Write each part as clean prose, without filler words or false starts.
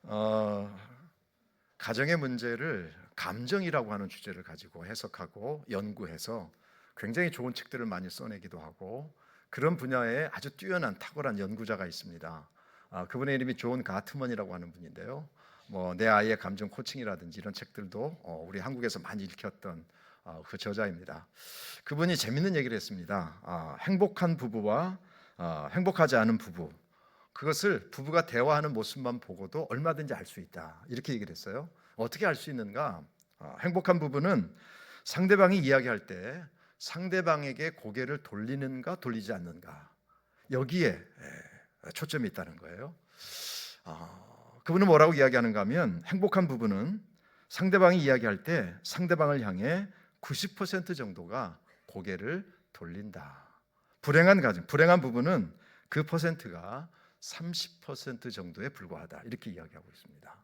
어, 가정의 문제를 감정이라고 하는 주제를 가지고 해석하고 연구해서 굉장히 좋은 책들을 많이 써내기도 하고 그런 분야에 아주 뛰어난 탁월한 연구자가 있습니다. 그분의 이름이 존 가트먼이라고 하는 분인데요. 내 아이의 감정 코칭이라든지 이런 책들도 우리 한국에서 많이 읽혔던 그 저자입니다. 그분이 재밌는 얘기를 했습니다. 행복한 부부와 행복하지 않은 부부, 그것을 부부가 대화하는 모습만 보고도 얼마든지 알 수 있다, 이렇게 얘기를 했어요. 어떻게 알 수 있는가? 행복한 부부는 상대방이 이야기할 때 상대방에게 고개를 돌리는가 돌리지 않는가, 여기에 초점이 있다는 거예요. 그분은 뭐라고 이야기하는가 하면, 행복한 부부는 상대방이 이야기할 때 상대방을 향해 90% 정도가 고개를 돌린다. 불행한 가정, 불행한 부부는 그 퍼센트가 30% 정도에 불과하다, 이렇게 이야기하고 있습니다.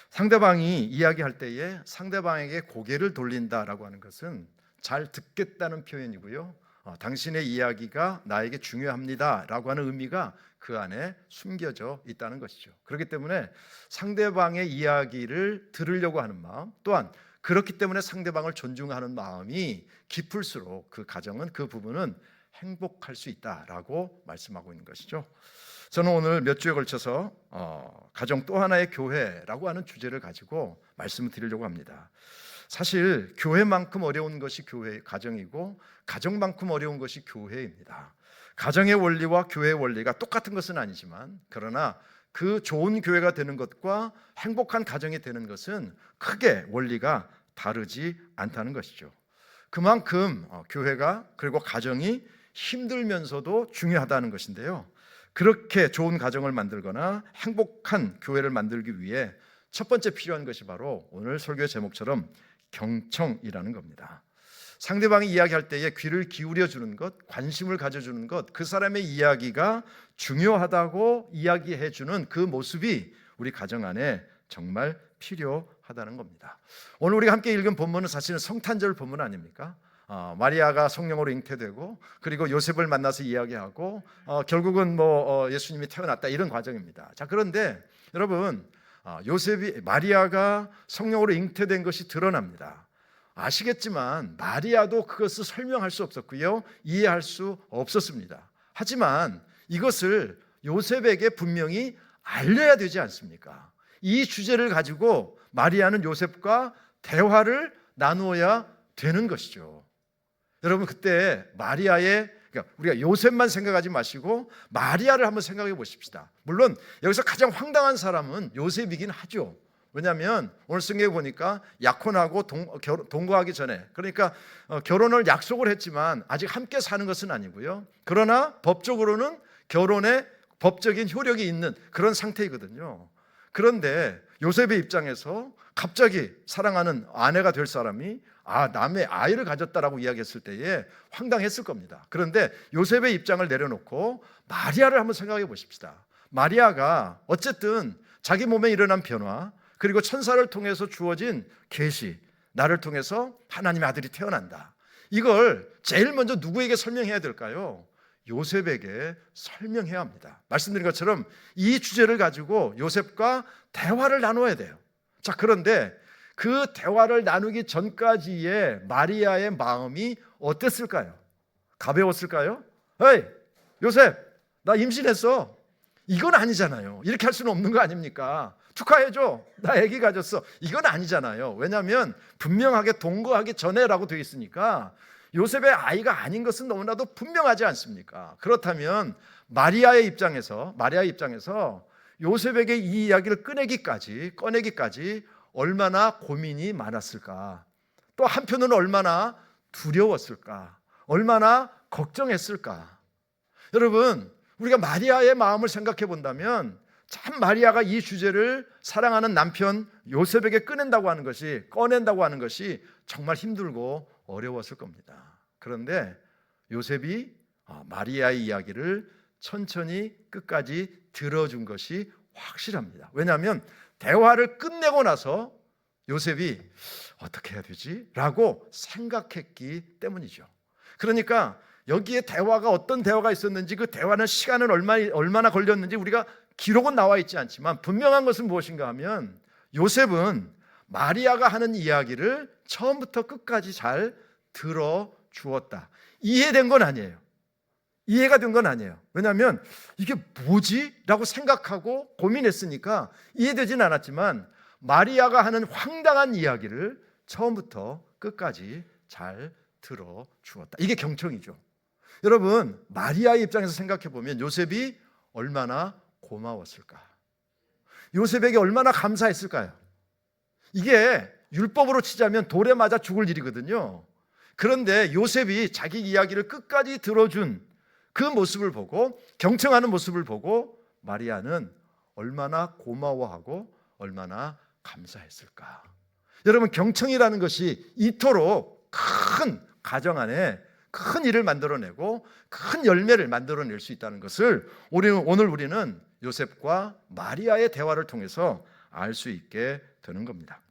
상대방이 이야기할 때에 상대방에게 고개를 돌린다라고 하는 것은 잘 듣겠다는 표현이고요, 당신의 이야기가 나에게 중요합니다라고 하는 의미가 그 안에 숨겨져 있다는 것이죠. 그렇기 때문에 상대방의 이야기를 들으려고 하는 마음, 또한 그렇기 때문에 상대방을 존중하는 마음이 깊을수록 그 가정은, 그 부부는 행복할 수 있다라고 말씀하고 있는 것이죠. 저는 오늘 몇 주에 걸쳐서 가정 또 하나의 교회라고 하는 주제를 가지고 말씀을 드리려고 합니다. 사실 교회만큼 어려운 것이 교회 가정이고 가정만큼 어려운 것이 교회입니다. 가정의 원리와 교회의 원리가 똑같은 것은 아니지만, 그러나 그 좋은 교회가 되는 것과 행복한 가정이 되는 것은 크게 원리가 다르지 않다는 것이죠. 그만큼 교회가, 그리고 가정이 힘들면서도 중요하다는 것인데요, 그렇게 좋은 가정을 만들거나 행복한 교회를 만들기 위해 첫 번째 필요한 것이 바로 오늘 설교의 제목처럼 경청이라는 겁니다. 상대방이 이야기할 때에 귀를 기울여 주는 것, 관심을 가져주는 것, 그 사람의 이야기가 중요하다고 이야기해 주는 그 모습이 우리 가정 안에 정말 필요하다는 겁니다. 오늘 우리가 함께 읽은 본문은 사실은 성탄절 본문 아닙니까? 마리아가 성령으로 잉태되고, 그리고 요셉을 만나서 이야기하고, 결국은 예수님이 태어났다, 이런 과정입니다. 자, 그런데 여러분, 마리아가 성령으로 잉태된 것이 드러납니다. 아시겠지만 마리아도 그것을 설명할 수 없었고요, 이해할 수 없었습니다. 하지만 이것을 요셉에게 분명히 알려야 되지 않습니까? 이 주제를 가지고 마리아는 요셉과 대화를 나누어야 되는 것이죠. 여러분, 그때 그러니까 우리가 요셉만 생각하지 마시고 마리아를 한번 생각해 보십시다. 물론 여기서 가장 황당한 사람은 요셉이긴 하죠. 왜냐하면 오늘 성경에 보니까 약혼하고 동거하기 전에, 그러니까 결혼을 약속을 했지만 아직 함께 사는 것은 아니고요, 그러나 법적으로는 결혼의 법적인 효력이 있는 그런 상태이거든요. 그런데 요셉의 입장에서 갑자기 사랑하는 아내가 될 사람이 남의 아이를 가졌다라고 이야기했을 때에 황당했을 겁니다. 그런데 요셉의 입장을 내려놓고 마리아를 한번 생각해 보십시다. 마리아가 어쨌든 자기 몸에 일어난 변화, 그리고 천사를 통해서 주어진 계시, 나를 통해서 하나님의 아들이 태어난다, 이걸 제일 먼저 누구에게 설명해야 될까요? 요셉에게 설명해야 합니다. 말씀드린 것처럼 이 주제를 가지고 요셉과 대화를 나눠야 돼요. 자, 그런데 그 대화를 나누기 전까지의 마리아의 마음이 어땠을까요? 가벼웠을까요? 에이, 요셉, 나 임신했어. 이건 아니잖아요. 이렇게 할 수는 없는 거 아닙니까? 축하해줘, 나 아기 가졌어. 이건 아니잖아요. 왜냐하면 분명하게 동거하기 전에라고 되어 있으니까 요셉의 아이가 아닌 것은 너무나도 분명하지 않습니까? 그렇다면 마리아의 입장에서 요셉에게 이 이야기를 꺼내기까지 얼마나 고민이 많았을까? 또 한편으로는 얼마나 두려웠을까? 얼마나 걱정했을까? 여러분, 우리가 마리아의 마음을 생각해 본다면 참 마리아가 이 주제를 사랑하는 남편 요셉에게 꺼낸다고 하는 것이 정말 힘들고 어려웠을 겁니다. 그런데 요셉이 마리아의 이야기를 천천히 끝까지 들어준 것이 확실합니다. 왜냐하면 대화를 끝내고 나서 요셉이 어떻게 해야 되지? 라고 생각했기 때문이죠. 그러니까 여기에 어떤 대화가 있었는지, 그 대화는 시간은 얼마나 걸렸는지 우리가 기록은 나와 있지 않지만 분명한 것은 무엇인가 하면 요셉은 마리아가 하는 이야기를 처음부터 끝까지 잘 들어주었다. 이해된 건 아니에요. 이해가 된 건 아니에요. 왜냐하면 이게 뭐지? 라고 생각하고 고민했으니까 이해되진 않았지만 마리아가 하는 황당한 이야기를 처음부터 끝까지 잘 들어주었다. 이게 경청이죠. 여러분, 마리아의 입장에서 생각해 보면 요셉이 얼마나 고마웠을까? 요셉에게 얼마나 감사했을까요? 이게 율법으로 치자면 돌에 맞아 죽을 일이거든요. 그런데 요셉이 자기 이야기를 끝까지 들어준 그 모습을 보고, 경청하는 모습을 보고 마리아는 얼마나 고마워하고 얼마나 감사했을까? 여러분, 경청이라는 것이 이토록 큰 가정 안에 큰 일을 만들어내고 큰 열매를 만들어낼 수 있다는 것을 오늘 우리는 요셉과 마리아의 대화를 통해서 알 수 있게 되는 겁니다.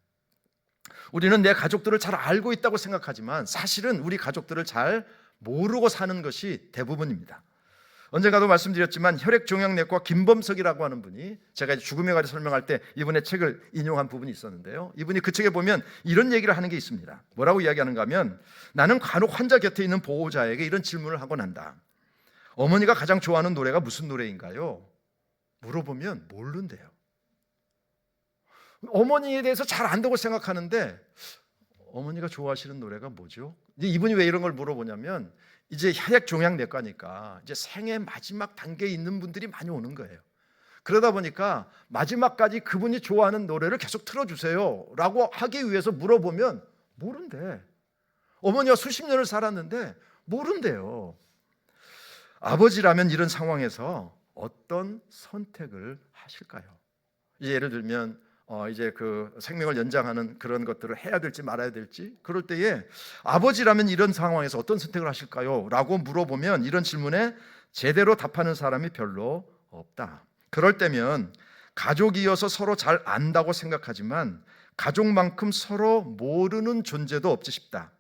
우리는 내 가족들을 잘 알고 있다고 생각하지만 사실은 우리 가족들을 잘 모르고 사는 것이 대부분입니다. 언젠가도 말씀드렸지만 혈액종양내과 김범석이라고 하는 분이, 제가 죽음의 관리 설명할 때 이분의 책을 인용한 부분이 있었는데요, 이분이 그 책에 보면 이런 얘기를 하는 게 있습니다. 뭐라고 이야기하는가 하면, 나는 간혹 환자 곁에 있는 보호자에게 이런 질문을 하곤 한다. 어머니가 가장 좋아하는 노래가 무슨 노래인가요? 물어보면 모른대요. 어머니에 대해서 잘 안다고 생각하는데 어머니가 좋아하시는 노래가 뭐죠? 이분이 왜 이런 걸 물어보냐면, 이제 혈액종양내과니까 이제 생의 마지막 단계에 있는 분들이 많이 오는 거예요. 그러다 보니까 마지막까지 그분이 좋아하는 노래를 계속 틀어주세요 라고 하기 위해서 물어보면 모른대. 어머니가 수십 년을 살았는데 모른대요. 아버지라면 이런 상황에서 어떤 선택을 하실까요? 예를 들면 이제 그 생명을 연장하는 그런 것들을 해야 될지 말아야 될지, 그럴 때에 아버지라면 이런 상황에서 어떤 선택을 하실까요? 라고 물어보면 이런 질문에 제대로 답하는 사람이 별로 없다. 그럴 때면 가족이어서 서로 잘 안다고 생각하지만 가족만큼 서로 모르는 존재도 없지 싶다.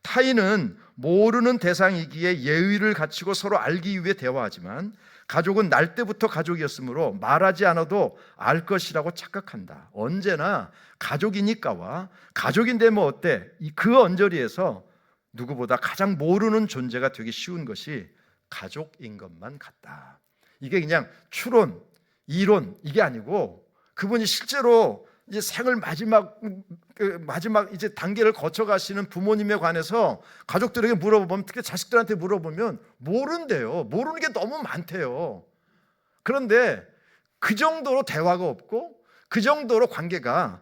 타인은 모르는 대상이기에 예의를 갖추고 서로 알기 위해 대화하지만 가족은 날 때부터 가족이었으므로 말하지 않아도 알 것이라고 착각한다. 언제나 가족이니까와 가족인데 뭐 어때? 그 언저리에서 누구보다 가장 모르는 존재가 되기 쉬운 것이 가족인 것만 같다. 이게 그냥 추론, 이론 이게 아니고, 그분이 실제로 이제 생을 마지막 이제 단계를 거쳐 가시는 부모님에 관해서 가족들에게 물어보면, 특히 자식들한테 물어보면 모른대요. 모르는 게 너무 많대요. 그런데 그 정도로 대화가 없고 그 정도로 관계가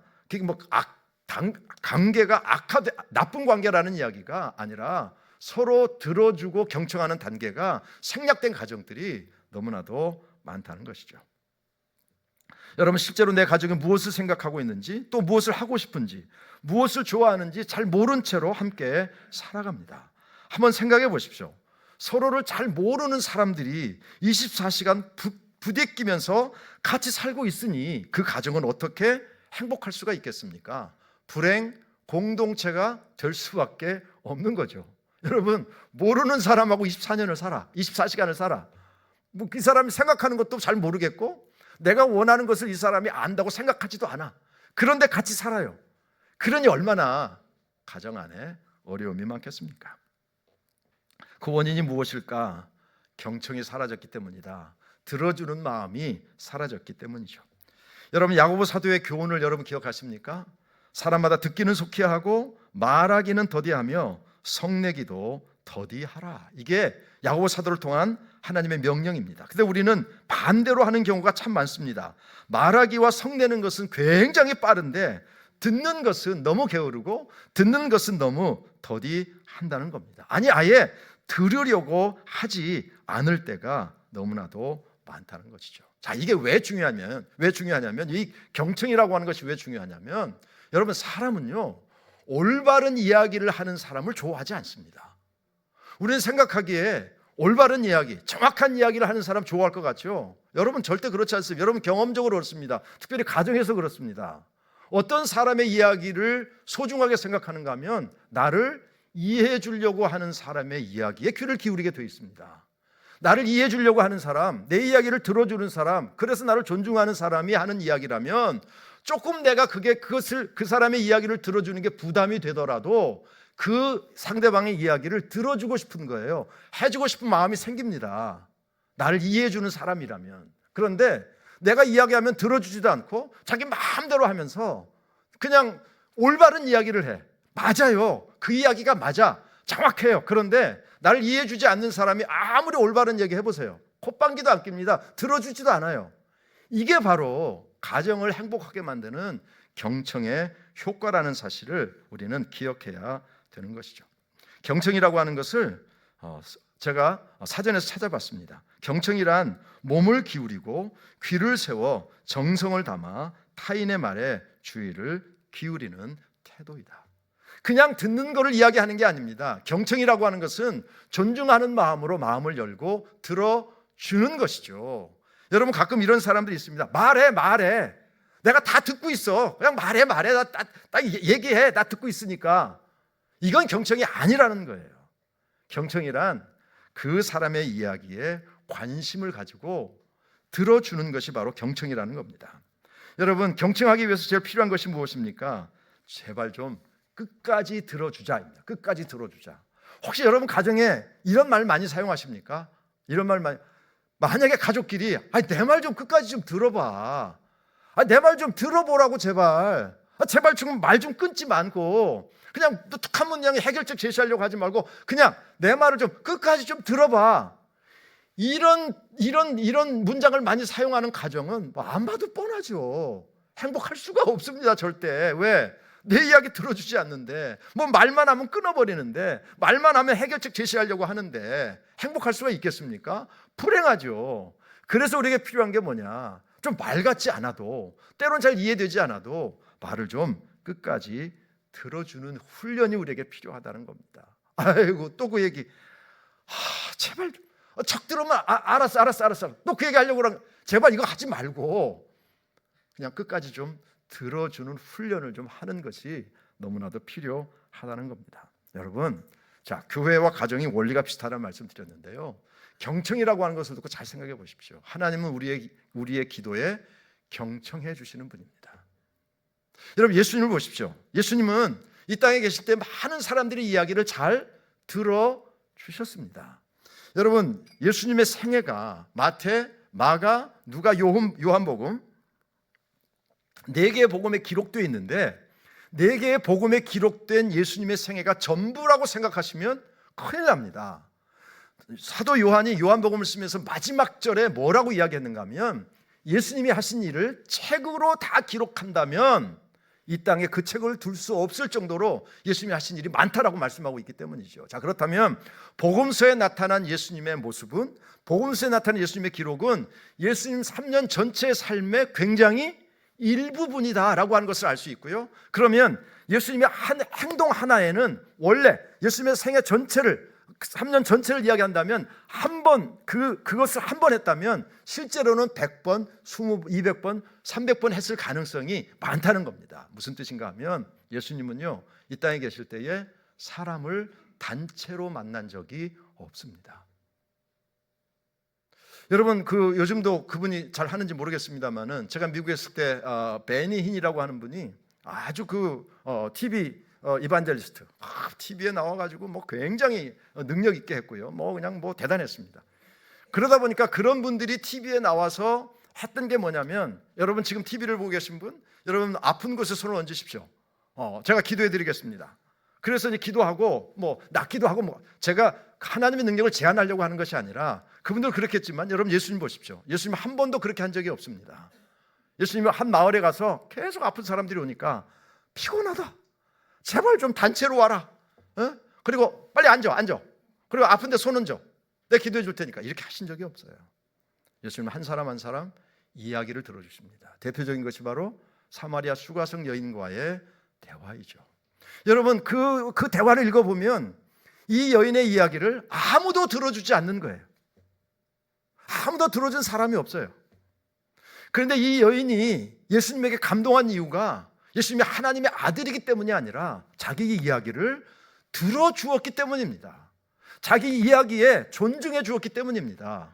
나쁜 관계라는 이야기가 아니라 서로 들어주고 경청하는 단계가 생략된 가정들이 너무나도 많다는 것이죠. 여러분, 실제로 내 가족이 무엇을 생각하고 있는지, 또 무엇을 하고 싶은지, 무엇을 좋아하는지 잘 모른 채로 함께 살아갑니다. 한번 생각해 보십시오. 서로를 잘 모르는 사람들이 24시간 부대끼면서 같이 살고 있으니 그 가정은 어떻게 행복할 수가 있겠습니까? 불행 공동체가 될 수밖에 없는 거죠. 여러분, 모르는 사람하고 24시간을 살아. 그 사람이 생각하는 것도 잘 모르겠고 내가 원하는 것을 이 사람이 안다고 생각하지도 않아. 그런데 같이 살아요. 그러니 얼마나 가정 안에 어려움이 많겠습니까? 그 원인이 무엇일까? 경청이 사라졌기 때문이다. 들어주는 마음이 사라졌기 때문이죠. 여러분, 야고보 사도의 교훈을 여러분 기억하십니까? 사람마다 듣기는 속히 하고 말하기는 더디하며 성내기도 더디하라. 이게 야고보 사도를 통한 하나님의 명령입니다. 근데 우리는 반대로 하는 경우가 참 많습니다. 말하기와 성내는 것은 굉장히 빠른데 듣는 것은 너무 게으르고 듣는 것은 너무 더디한다는 겁니다. 아니, 아예 들으려고 하지 않을 때가 너무나도 많다는 것이죠. 자, 이게 왜 중요하냐면 이 경청이라고 하는 것이 왜 중요하냐면, 여러분, 사람은요 올바른 이야기를 하는 사람을 좋아하지 않습니다. 우리는 생각하기에 올바른 이야기, 정확한 이야기를 하는 사람 좋아할 것 같죠? 여러분, 절대 그렇지 않습니다. 여러분, 경험적으로 그렇습니다. 특별히 가정에서 그렇습니다. 어떤 사람의 이야기를 소중하게 생각하는가 하면 나를 이해해 주려고 하는 사람의 이야기에 귀를 기울이게 되어 있습니다. 나를 이해해 주려고 하는 사람, 내 이야기를 들어주는 사람, 그래서 나를 존중하는 사람이 하는 이야기라면 조금 내가 그 사람의 이야기를 들어주는 게 부담이 되더라도 그 상대방의 이야기를 들어주고 싶은 거예요. 해주고 싶은 마음이 생깁니다. 나를 이해해 주는 사람이라면. 그런데 내가 이야기하면 들어주지도 않고 자기 마음대로 하면서 그냥 올바른 이야기를 해. 맞아요. 그 이야기가 맞아. 정확해요. 그런데 나를 이해해 주지 않는 사람이 아무리 올바른 얘기 해보세요. 콧방귀도 안 낍니다. 들어주지도 않아요. 이게 바로 가정을 행복하게 만드는 경청의 효과라는 사실을 우리는 기억해야 되는 것이죠. 경청이라고 하는 것을 제가 사전에서 찾아봤습니다. 경청이란 몸을 기울이고 귀를 세워 정성을 담아 타인의 말에 주의를 기울이는 태도이다. 그냥 듣는 것을 이야기하는 게 아닙니다. 경청이라고 하는 것은 존중하는 마음으로 마음을 열고 들어주는 것이죠. 여러분 가끔 이런 사람들이 있습니다. 말해. 내가 다 듣고 있어. 그냥 말해. 나 얘기해. 나 듣고 있으니까. 이건 경청이 아니라는 거예요. 경청이란 그 사람의 이야기에 관심을 가지고 들어주는 것이 바로 경청이라는 겁니다. 여러분 경청하기 위해서 제일 필요한 것이 무엇입니까? 제발 좀 끝까지 들어주자입니다. 끝까지 들어주자. 혹시 여러분 가정에 이런 말 많이 사용하십니까? 이런 말 많이. 만약에 가족끼리 내 말 좀 끝까지 좀 들어봐. 내 말 좀 들어보라고 제발. 제발 좀 말 좀 끊지 말고 그냥 툭 한 문장에 해결책 제시하려고 하지 말고 그냥 내 말을 좀 끝까지 좀 들어봐. 이런 문장을 많이 사용하는 가정은 안 봐도 뻔하죠. 행복할 수가 없습니다. 절대. 왜? 내 이야기 들어주지 않는데 말만 하면 끊어버리는데 말만 하면 해결책 제시하려고 하는데 행복할 수가 있겠습니까? 불행하죠. 그래서 우리에게 필요한 게 뭐냐? 좀 말 같지 않아도 때론 잘 이해되지 않아도 말을 좀 끝까지 들어주는 훈련이 우리에게 필요하다는 겁니다. 아이고 또 그 얘기 제발 척 들으면 알았어 또 그 얘기 하려고 그러면 제발 이거 하지 말고 그냥 끝까지 좀 들어주는 훈련을 좀 하는 것이 너무나도 필요하다는 겁니다. 여러분, 자 교회와 가정이 원리가 비슷하다는 말씀 드렸는데요. 경청이라고 하는 것을 듣고 잘 생각해 보십시오. 하나님은 우리의 기도에 경청해 주시는 분입니다. 여러분 예수님을 보십시오. 예수님은 이 땅에 계실 때 많은 사람들의 이야기를 잘 들어주셨습니다. 여러분 예수님의 생애가 마태, 마가, 누가, 요한복음 4개의 복음에 기록되어 있는데 4개의 복음에 기록된 예수님의 생애가 전부라고 생각하시면 큰일 납니다. 사도 요한이 요한복음을 쓰면서 마지막 절에 뭐라고 이야기했는가 하면 예수님이 하신 일을 책으로 다 기록한다면 이 땅에 그 책을 둘 수 없을 정도로 예수님이 하신 일이 많다라고 말씀하고 있기 때문이죠. 자, 그렇다면 복음서에 나타난 예수님의 모습은, 복음서에 나타난 예수님의 기록은 예수님 3년 전체의 삶의 굉장히 일부분이다라고 하는 것을 알 수 있고요. 그러면 예수님의 한 행동 하나에는 원래 예수님의 생애 전체를 3년 전체를 이야기한다면 그것을 한 번 했다면 실제로는 100번, 200번, 300번 했을 가능성이 많다는 겁니다. 무슨 뜻인가 하면 예수님은요 이 땅에 계실 때에 사람을 단체로 만난 적이 없습니다. 여러분 요즘도 그분이 잘 하는지 모르겠습니다만은 제가 미국에 있을 때 베니 힌이라고 하는 분이 아주 TV 이반젤리스트 TV에 나와가지고 굉장히 능력 있게 했고요. 그냥 대단했습니다. 그러다 보니까 그런 분들이 TV에 나와서 했던 게 뭐냐면 여러분 지금 TV를 보고 계신 분 여러분 아픈 곳에 손을 얹으십시오. 제가 기도해 드리겠습니다. 그래서 이제 기도하고 낫기도 하고 제가 하나님의 능력을 제한하려고 하는 것이 아니라 그분들 그렇겠지만 여러분 예수님 보십시오. 예수님 한 번도 그렇게 한 적이 없습니다. 예수님이 한 마을에 가서 계속 아픈 사람들이 오니까 피곤하다. 제발 좀 단체로 와라. 그리고 빨리 앉아. 그리고 아픈데 손 얹어. 내가 기도해 줄 테니까. 이렇게 하신 적이 없어요. 예수님은 한 사람 한 사람 이야기를 들어주십니다. 대표적인 것이 바로 사마리아 수가성 여인과의 대화이죠. 여러분 그 대화를 읽어보면 이 여인의 이야기를 아무도 들어주지 않는 거예요. 아무도 들어준 사람이 없어요. 그런데 이 여인이 예수님에게 감동한 이유가 예수님이 하나님의 아들이기 때문이 아니라 자기의 이야기를 들어주었기 때문입니다. 자기 이야기에 존중해 주었기 때문입니다.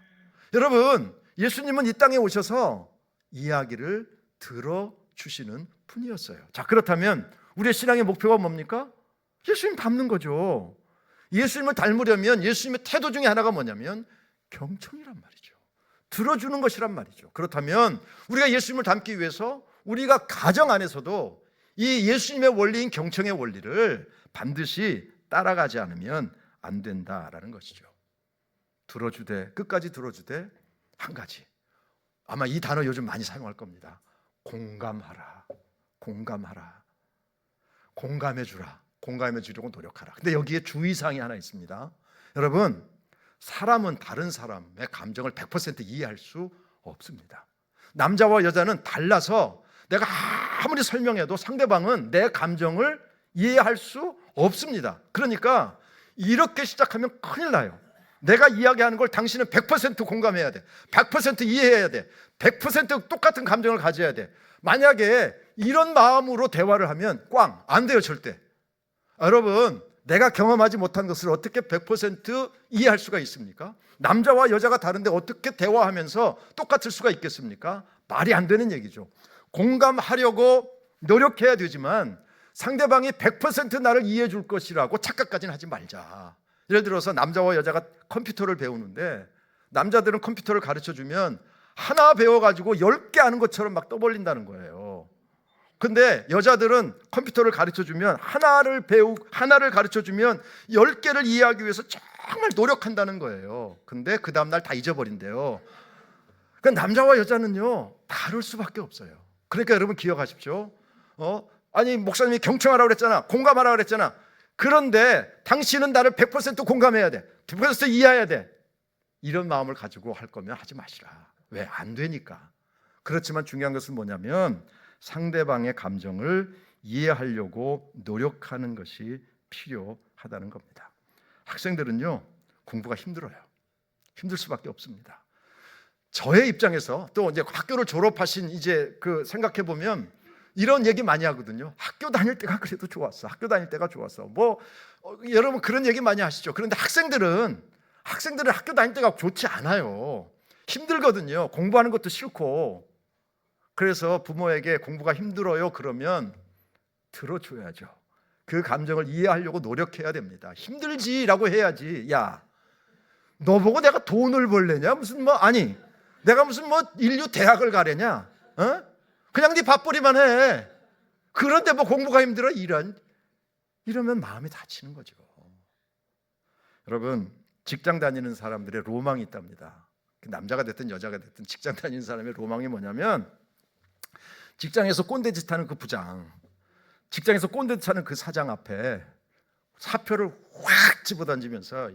여러분, 예수님은 이 땅에 오셔서 이야기를 들어주시는 분이었어요. 자, 그렇다면 우리의 신앙의 목표가 뭡니까? 예수님 닮는 거죠. 예수님을 닮으려면 예수님의 태도 중에 하나가 뭐냐면 경청이란 말이죠. 들어주는 것이란 말이죠. 그렇다면 우리가 예수님을 닮기 위해서 우리가 가정 안에서도 이 예수님의 원리인 경청의 원리를 반드시 따라가지 않으면 안 된다라는 것이죠. 들어주되, 끝까지 들어주되, 한 가지, 아마 이 단어 요즘 많이 사용할 겁니다. 공감하라. 공감하라. 공감해 주라. 공감해 주려고 노력하라. 근데 여기에 주의사항이 하나 있습니다. 여러분, 사람은 다른 사람의 감정을 100% 이해할 수 없습니다. 남자와 여자는 달라서 내가 아무리 설명해도 상대방은 내 감정을 이해할 수 없습니다. 그러니까 이렇게 시작하면 큰일 나요. 내가 이야기하는 걸 당신은 100% 공감해야 돼. 100% 이해해야 돼. 100% 똑같은 감정을 가져야 돼. 만약에 이런 마음으로 대화를 하면 꽝! 안 돼요, 절대. 여러분, 내가 경험하지 못한 것을 어떻게 100% 이해할 수가 있습니까? 남자와 여자가 다른데 어떻게 대화하면서 똑같을 수가 있겠습니까? 말이 안 되는 얘기죠. 공감하려고 노력해야 되지만 상대방이 100% 나를 이해해 줄 것이라고 착각까지는 하지 말자. 예를 들어서 남자와 여자가 컴퓨터를 배우는데 남자들은 컴퓨터를 가르쳐주면 하나 배워가지고 10개 아는 것처럼 막 떠벌린다는 거예요. 근데 여자들은 컴퓨터를 가르쳐주면 하나를 가르쳐주면 10개를 이해하기 위해서 정말 노력한다는 거예요. 근데 그 다음날 다 잊어버린대요. 그러니까 남자와 여자는요 다를 수밖에 없어요. 그러니까 여러분 기억하십시오. 아니 목사님이 경청하라고 그랬잖아. 공감하라고 그랬잖아. 그런데 당신은 나를 100% 공감해야 돼. 100% 이해해야 돼. 이런 마음을 가지고 할 거면 하지 마시라. 왜? 안 되니까. 그렇지만 중요한 것은 뭐냐면 상대방의 감정을 이해하려고 노력하는 것이 필요하다는 겁니다. 학생들은요 공부가 힘들어요. 힘들 수밖에 없습니다. 저의 입장에서 또 이제 학교를 졸업하신 이제 생각해 보면 이런 얘기 많이 하거든요. 학교 다닐 때가 그래도 좋았어. 학교 다닐 때가 좋았어. 여러분 그런 얘기 많이 하시죠. 그런데 학생들은 학교 다닐 때가 좋지 않아요. 힘들거든요. 공부하는 것도 싫고. 그래서 부모에게 공부가 힘들어요 그러면 들어줘야죠. 그 감정을 이해하려고 노력해야 됩니다. 힘들지라고 해야지. 야, 너 보고 내가 돈을 벌래냐? 내가 무슨 인류 대학을 가려냐? 그냥 네 밥벌이만 해. 그런데 공부가 힘들어? 이러면 마음이 다치는 거죠. 여러분, 직장 다니는 사람들의 로망이 있답니다. 남자가 됐든 여자가 됐든 직장 다니는 사람의 로망이 뭐냐면 직장에서 꼰대짓 하는 그 부장, 직장에서 꼰대짓 하는 그 사장 앞에 사표를 확 집어던지면서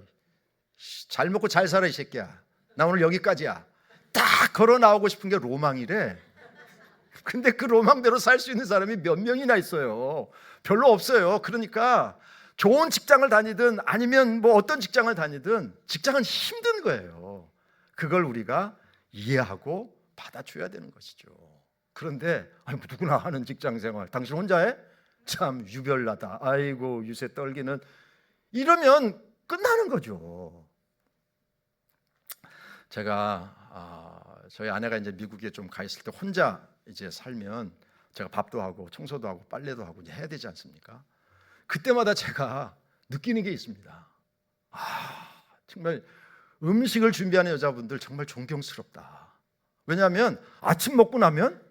잘 먹고 잘 살아 이 새끼야. 나 오늘 여기까지야. 딱 걸어 나오고 싶은 게 로망이래. 근데 그 로망대로 살 수 있는 사람이 몇 명이나 있어요? 별로 없어요. 그러니까 좋은 직장을 다니든 아니면 어떤 직장을 다니든 직장은 힘든 거예요. 그걸 우리가 이해하고 받아줘야 되는 것이죠. 그런데 누구나 하는 직장 생활 당신 혼자 해? 참 유별나다. 아이고 유세 떨기는. 이러면 끝나는 거죠. 제가 저희 아내가 이제 미국에 좀 가 있을 때 혼자 이제 살면 제가 밥도 하고 청소도 하고 빨래도 하고 이제 해야 되지 않습니까? 그때마다 제가 느끼는 게 있습니다. 정말 음식을 준비하는 여자분들 정말 존경스럽다. 왜냐하면 아침 먹고 나면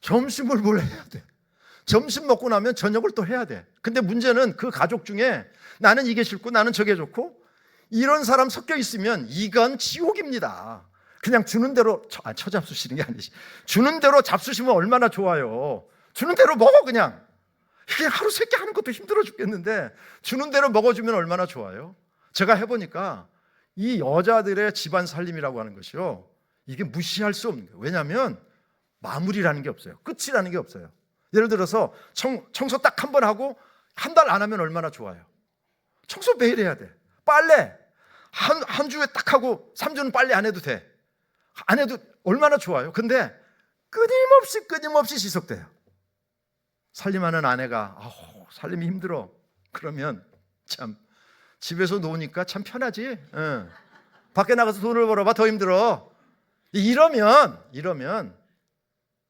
점심을 뭘 해야 돼. 점심 먹고 나면 저녁을 또 해야 돼. 근데 문제는 그 가족 중에 나는 이게 싫고 나는 저게 좋고 이런 사람 섞여 있으면 이건 지옥입니다. 그냥 주는 대로 처잡수시는 게 아니지. 주는 대로 잡수시면 얼마나 좋아요. 주는 대로 먹어 그냥. 이게 하루 세 끼 하는 것도 힘들어 죽겠는데 주는 대로 먹어주면 얼마나 좋아요. 제가 해보니까 이 여자들의 집안 살림이라고 하는 것이요, 이게 무시할 수 없는 거예요. 왜냐하면 마무리라는 게 없어요. 끝이라는 게 없어요. 예를 들어서 청소 딱 한 번 하고 한 달 안 하면 얼마나 좋아요. 청소 매일 해야 돼. 빨래 한 주에 딱 하고 3주는 빨래 안 해도 돼. 안 해도 얼마나 좋아요. 근데 끊임없이 지속돼요. 살림하는 아내가 살림이 힘들어. 그러면 참 집에서 노니까 참 편하지. 응. 밖에 나가서 돈을 벌어봐 더 힘들어. 이러면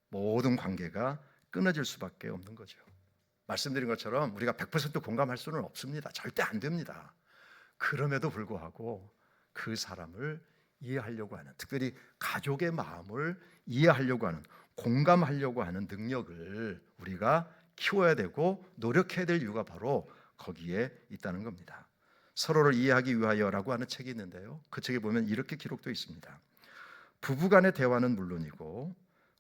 모든 관계가 끊어질 수밖에 없는 거죠. 말씀드린 것처럼 우리가 100% 공감할 수는 없습니다. 절대 안 됩니다. 그럼에도 불구하고 그 사람을 이해하려고 하는, 특별히 가족의 마음을 이해하려고 하는, 공감하려고 하는 능력을 우리가 키워야 되고 노력해야 될 이유가 바로 거기에 있다는 겁니다. 서로를 이해하기 위하여라고 하는 책이 있는데요, 그 책에 보면 이렇게 기록되어 있습니다. 부부 간의 대화는 물론이고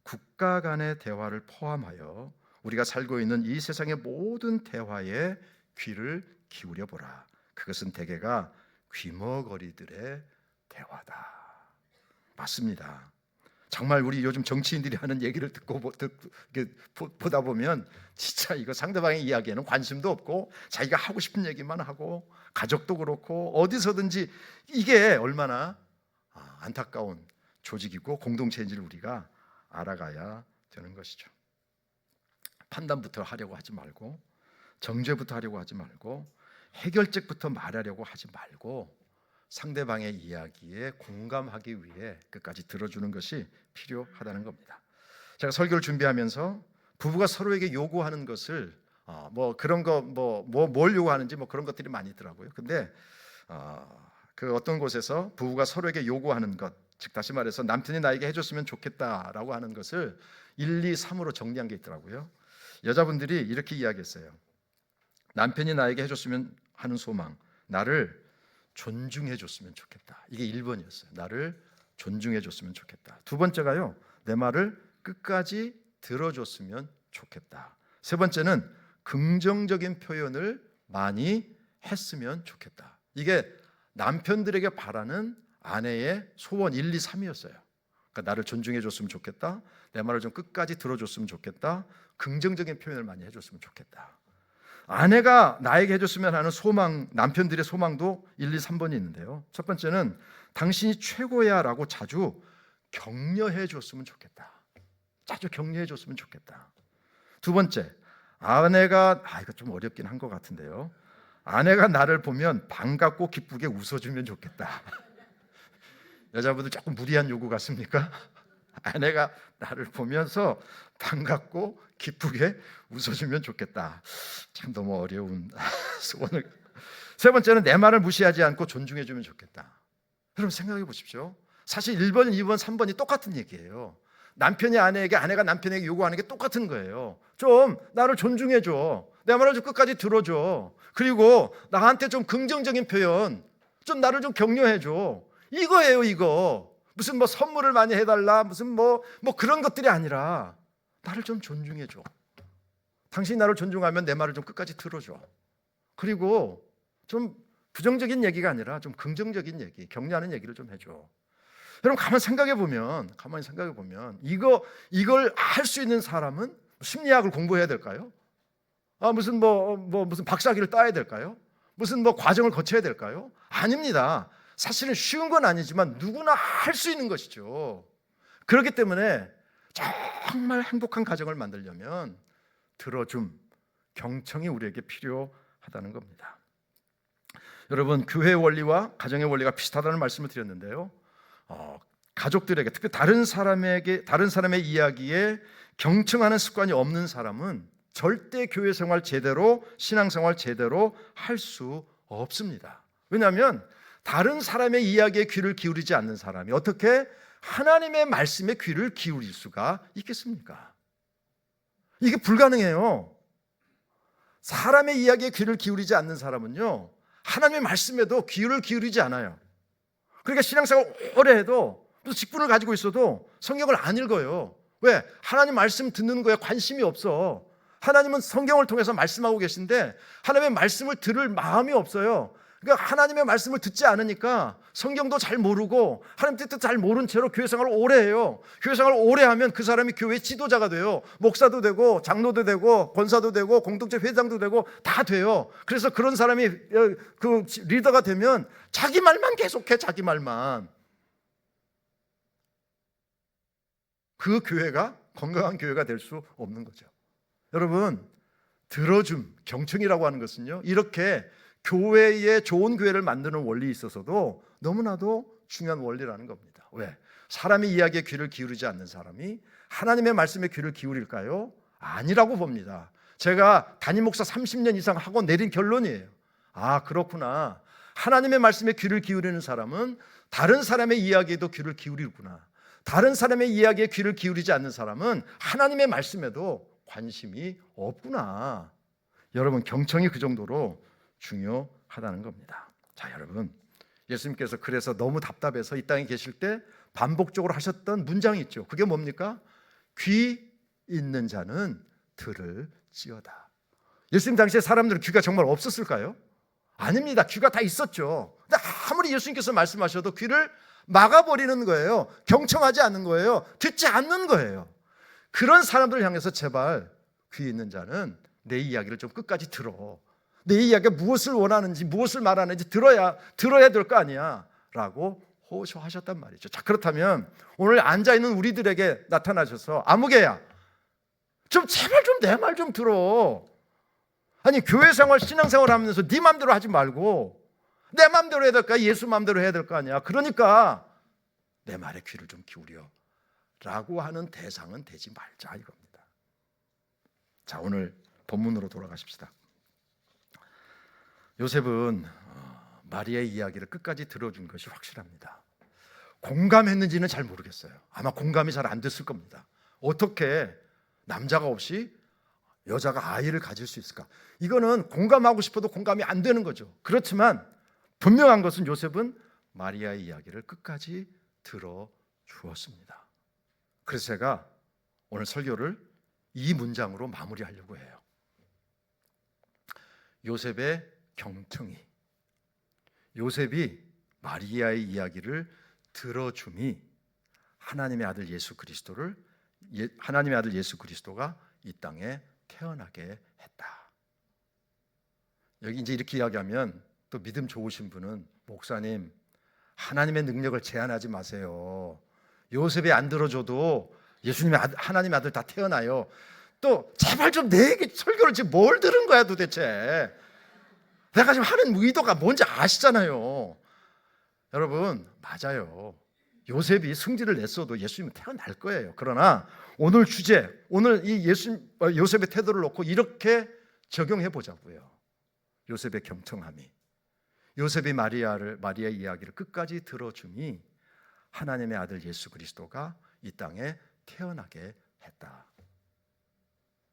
국가 간의 대화를 포함하여 우리가 살고 있는 이 세상의 모든 대화에 귀를 기울여 보라. 그것은 대개가 귀머거리들의 대화다. 맞습니다. 정말 우리 요즘 정치인들이 하는 얘기를 듣고 보다 보면 진짜 이거 상대방의 이야기에는 관심도 없고 자기가 하고 싶은 얘기만 하고, 가족도 그렇고 어디서든지 이게 얼마나 안타까운 조직이고 공동체인지를 우리가 알아가야 되는 것이죠. 판단부터 하려고 하지 말고, 정죄부터 하려고 하지 말고, 해결책부터 말하려고 하지 말고, 상대방의 이야기에 공감하기 위해 끝까지 들어주는 것이 필요하다는 겁니다. 제가 설교를 준비하면서 부부가 서로에게 요구하는 것을 뭘 요구하는지 그런 것들이 많이 있더라고요. 근데 그 어떤 곳에서 부부가 서로에게 요구하는 것, 즉 다시 말해서 남편이 나에게 해줬으면 좋겠다라고 하는 것을 1, 2, 3으로 정리한 게 있더라고요. 여자분들이 이렇게 이야기했어요. 남편이 나에게 해줬으면 하는 소망, 나를 존중해 줬으면 좋겠다. 이게 1번이었어요. 나를 존중해 줬으면 좋겠다. 두 번째가요, 내 말을 끝까지 들어줬으면 좋겠다. 세 번째는 긍정적인 표현을 많이 했으면 좋겠다. 이게 남편들에게 바라는 아내의 소원 1, 2, 3이었어요. 그러니까 나를 존중해 줬으면 좋겠다, 내 말을 좀 끝까지 들어줬으면 좋겠다, 긍정적인 표현을 많이 해줬으면 좋겠다. 아내가 나에게 해줬으면 하는 소망, 남편들의 소망도 1, 2, 3번이 있는데요. 첫 번째는 당신이 최고야 라고 자주 격려해 줬으면 좋겠다. 자주 격려해 줬으면 좋겠다. 두 번째, 아내가 이거 좀 어렵긴 한 것 같은데요, 아내가 나를 보면 반갑고 기쁘게 웃어주면 좋겠다. 여자분들 조금 무리한 요구 같습니까? 아내가 나를 보면서 반갑고 기쁘게 웃어주면 좋겠다. 참 너무 어려운 소원을. 세 번째는 내 말을 무시하지 않고 존중해주면 좋겠다. 여러분 생각해 보십시오. 사실 1번, 2번, 3번이 똑같은 얘기예요. 남편이 아내에게, 아내가 남편에게 요구하는 게 똑같은 거예요. 좀 나를 존중해줘, 내 말을 좀 끝까지 들어줘, 그리고 나한테 좀 긍정적인 표현, 좀 나를 좀 격려해줘. 이거예요. 이거 무슨 선물을 많이 해달라, 무슨 그런 것들이 아니라 나를 좀 존중해줘. 당신이 나를 존중하면 내 말을 좀 끝까지 들어줘. 그리고 좀 부정적인 얘기가 아니라 좀 긍정적인 얘기, 격려하는 얘기를 좀 해줘. 여러분 가만히 생각해 보면 이걸 할 수 있는 사람은 심리학을 공부해야 될까요? 무슨 박사학위를 따야 될까요? 무슨 과정을 거쳐야 될까요? 아닙니다. 사실은 쉬운 건 아니지만 누구나 할 수 있는 것이죠. 그렇기 때문에 정말 행복한 가정을 만들려면 들어줌, 경청이 우리에게 필요하다는 겁니다. 여러분, 교회의 원리와 가정의 원리가 비슷하다는 말씀을 드렸는데요, 가족들에게, 특히 다른 사람의 이야기에 경청하는 습관이 없는 사람은 절대 교회 생활 제대로, 신앙생활 제대로 할 수 없습니다. 왜냐하면 다른 사람의 이야기에 귀를 기울이지 않는 사람이 어떻게 하나님의 말씀에 귀를 기울일 수가 있겠습니까? 이게 불가능해요. 사람의 이야기에 귀를 기울이지 않는 사람은요, 하나님의 말씀에도 귀를 기울이지 않아요. 그러니까 신앙생활 오래 해도, 무슨 직분을 가지고 있어도 성경을 안 읽어요. 왜? 하나님 말씀 듣는 거에 관심이 없어. 하나님은 성경을 통해서 말씀하고 계신데 하나님의 말씀을 들을 마음이 없어요. 그러니까 하나님의 말씀을 듣지 않으니까 성경도 잘 모르고 하나님 뜻도 잘 모른 채로 교회 생활을 오래 해요. 교회 생활을 오래 하면 그 사람이 교회 지도자가 돼요. 목사도 되고 장로도 되고 권사도 되고 공동체 회장도 되고 다 돼요. 그래서 그런 사람이 그 리더가 되면 자기 말만 계속해. 자기 말만. 그 교회가 건강한 교회가 될 수 없는 거죠. 여러분, 들어줌, 경청이라고 하는 것은요, 이렇게 교회에 좋은 교회를 만드는 원리에 있어서도 너무나도 중요한 원리라는 겁니다. 왜? 사람의 이야기에 귀를 기울이지 않는 사람이 하나님의 말씀에 귀를 기울일까요? 아니라고 봅니다. 제가 담임 목사 30년 이상 하고 내린 결론이에요. 아, 그렇구나. 하나님의 말씀에 귀를 기울이는 사람은 다른 사람의 이야기에도 귀를 기울이구나. 다른 사람의 이야기에 귀를 기울이지 않는 사람은 하나님의 말씀에도 관심이 없구나. 여러분, 경청이 그 정도로 중요하다는 겁니다. 자, 여러분, 예수님께서 그래서 너무 답답해서 이 땅에 계실 때 반복적으로 하셨던 문장이 있죠. 그게 뭡니까? 귀 있는 자는 들을지어다. 예수님 당시에 사람들은 귀가 정말 없었을까요? 아닙니다. 귀가 다 있었죠. 근데 아무리 예수님께서 말씀하셔도 귀를 막아버리는 거예요. 경청하지 않는 거예요. 듣지 않는 거예요. 그런 사람들을 향해서 제발 귀 있는 자는 내 이야기를 좀 끝까지 들어. 내 이야기가 무엇을 원하는지, 무엇을 말하는지 들어야 될 거 아니야 라고 호소하셨단 말이죠. 자, 그렇다면 오늘 앉아있는 우리들에게 나타나셔서 아무개야, 좀 제발 좀 내 말 좀 들어. 아니, 교회 생활, 신앙생활 하면서 네 맘대로 하지 말고 내 맘대로 해야 될까? 예수 맘대로 해야 될 거 아니야. 그러니까 내 말에 귀를 좀 기울여 라고 하는 대상은 되지 말자 이겁니다. 자, 오늘 본문으로 돌아가십시다. 요셉은 마리아의 이야기를 끝까지 들어준 것이 확실합니다. 공감했는지는 잘 모르겠어요. 아마 공감이 잘 안 됐을 겁니다. 어떻게 남자가 없이 여자가 아이를 가질 수 있을까? 이거는 공감하고 싶어도 공감이 안 되는 거죠. 그렇지만 분명한 것은 요셉은 마리아의 이야기를 끝까지 들어주었습니다. 그래서 제가 오늘 설교를 이 문장으로 마무리하려고 해요. 요셉의 경청이, 요셉이 마리아의 이야기를 들어줌이 하나님의 아들 예수 그리스도가 이 땅에 태어나게 했다. 여기 이제 이렇게 이야기하면 또 믿음 좋으신 분은, 목사님, 하나님의 능력을 제한하지 마세요. 요셉이 안 들어줘도 예수님의 하나님의 아들 다 태어나요. 또 제발 좀 내 얘기 설교를 지금 뭘 들은 거야 도대체. 내가 지금 하는 의도가 뭔지 아시잖아요. 여러분, 맞아요. 요셉이 승질을 냈어도 예수님은 태어날 거예요. 그러나 오늘 주제, 오늘 이 요셉의 태도를 놓고 이렇게 적용해 보자고요. 요셉의 경청함이, 요셉이 마리아의 이야기를 끝까지 들어줌이 하나님의 아들 예수 그리스도가 이 땅에 태어나게 했다.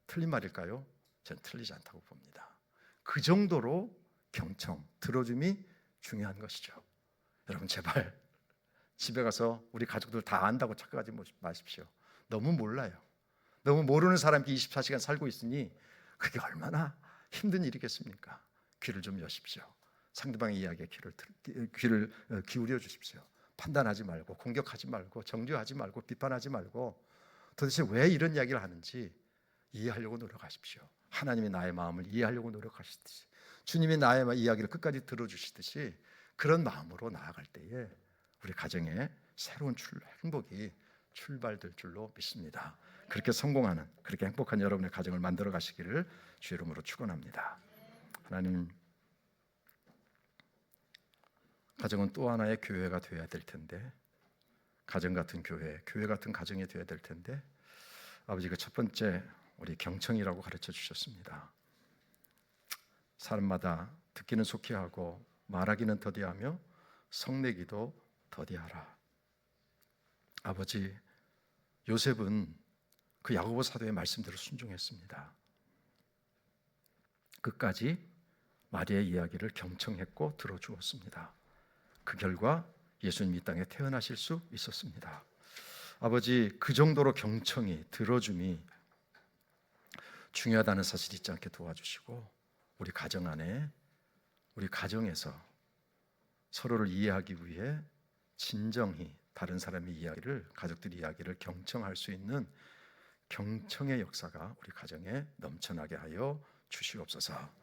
틀린 말일까요? 전 틀리지 않다고 봅니다. 그 정도로 경청, 들어줌이 중요한 것이죠. 여러분, 제발 집에 가서 우리 가족들 다 안다고 착각하지 마십시오. 너무 몰라요. 너무 모르는 사람이 24시간 살고 있으니 그게 얼마나 힘든 일이겠습니까? 귀를 좀 여십시오. 상대방의 이야기에 귀를 기울여 주십시오. 판단하지 말고, 공격하지 말고, 정죄하지 말고, 비판하지 말고, 도대체 왜 이런 이야기를 하는지 이해하려고 노력하십시오. 하나님이 나의 마음을 이해하려고 노력하시듯이, 주님이 나의 이야기를 끝까지 들어주시듯이 그런 마음으로 나아갈 때에 우리 가정에 새로운 행복이 출발될 줄로 믿습니다. 그렇게 성공하는, 그렇게 행복한 여러분의 가정을 만들어 가시기를 주의 이름으로 축원합니다. 하나님, 가정은 또 하나의 교회가 되어야 될 텐데, 가정 같은 교회 같은 가정이 되어야 될 텐데, 아버지가 첫 번째 우리 경청이라고 가르쳐 주셨습니다. 사람마다 듣기는 속히 하고 말하기는 더디하며 성내기도 더디하라. 아버지, 요셉은 그 야고보 사도의 말씀대로 순종했습니다. 끝까지 마리아의 이야기를 경청했고 들어주었습니다. 그 결과 예수님이 이 땅에 태어나실 수 있었습니다. 아버지, 그 정도로 경청이, 들어줌이 중요하다는 사실 잊지 않게 도와주시고, 우리 가정 안에, 우리 가정에서 서로를 이해하기 위해 진정히 다른 사람의 이야기를, 가족들의 이야기를 경청할 수 있는 경청의 역사가 우리 가정에 넘쳐나게 하여 주시옵소서.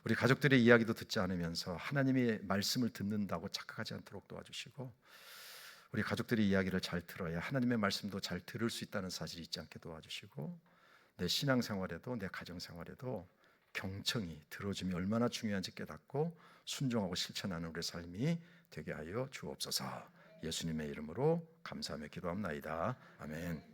우리 가족들의 이야기도 듣지 않으면서 하나님의 말씀을 듣는다고 착각하지 않도록 도와주시고, 우리 가족들의 이야기를 잘 들어야 하나님의 말씀도 잘 들을 수 있다는 사실 잊지 않게 도와주시고, 내 신앙생활에도 내 가정생활에도 경청이, 들어줌이 얼마나 중요한지 깨닫고 순종하고 실천하는 우리의 삶이 되게 하여 주옵소서. 예수님의 이름으로 감사하며 기도합나이다. 아멘.